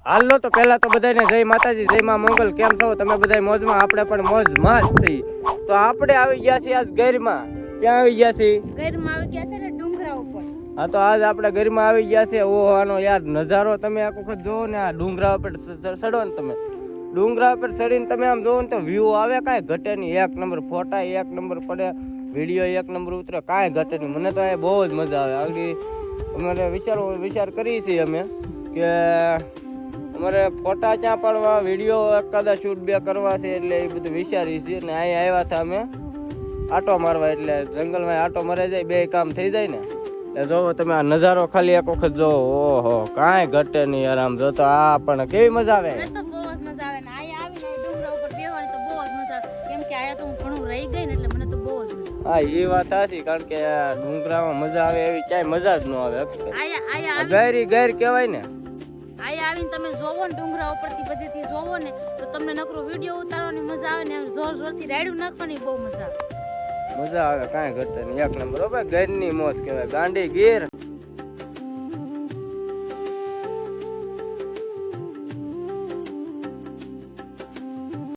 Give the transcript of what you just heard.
હાલો તો પહેલા તો બધાને જય માતાજી, જય માં મંગલ. કેમ છો તમે બધા? મોજમાં? આપણે પણ મોજમાં જ છીએ. તો આપણે આવી ગયા છીએ આજ ગરમાં. ક્યાં આવી ગયા છીએ? ગરમાં આવી ગયા છે ને ડુંગરા ઉપર. હા, તો આજ આપણે ગરમાં આવી ગયા છે. ઓહો, આનો યાર નજારો તમે એક વખત જોવો ને. આ ડુંગરા ઉપર ચડો ને તમે, ડુંગરા ઉપર ચડીને તમે આમ જોવો ને તો વ્યૂ આવે, કાંઈ ઘટે નહીં. એક નંબર ફોટા, એક નંબર પડે, વિડીયો એક નંબર ઉતરે, કાંઈ ઘટે નહીં. મને તો અહીંયા બહુ જ મજા આવે. આગળ અમારે વિચાર કરીએ છીએ અમે કે અમારે ફોટા ક્યાં પાડવા, વિડીયો એકાદા શૂટ બે કરવા છે, એટલે એ બધું વિચારીએ છીએ. અને અહીંયા આવ્યા હતા અમે આટો મારવા, એટલે જંગલમાં આટો મરાઈ જાય, બે કામ થઈ જાય ને. એટલે જોવો તમે આ નજારો ખાલી એક વખત જોવો. ઓહો, કાંઈ ઘટે નહીં યાર. આમ જોતો આ પણ કેવી મજા આવે. મને તો બહુ જ મજા આવે ને અહીંયા આવીને ડુંગરા ઉપર બેહવાની તો બહુ જ મજા આવે. કેમ કે અહીંયા તો હું ઘણું રહી ગઈ ને, એટલે મને તો બહુ જ મજા. હા, એ વાત સાચી. કારણ કે ડુંગરામાં મજા આવે એવી ક્યાંય મજા જ ન આવે. અહીંયા ગેર કહેવાય ને. અહીંયા આવીને તમે જોવો ને ડુંગરા ઉપરથી બધેથી જોવો ને તો તમને નકરો વિડીયો ઉતારવાની મજા આવે ને, એમ જોર જોરથી રાયડું નાખવાની બહુ મજા આવે. મજા આવે, કાંઈ ઘટે નહીં. એક નંબર. હવે ઘરની મોજ કહેવાય, ગાંડી ગીર.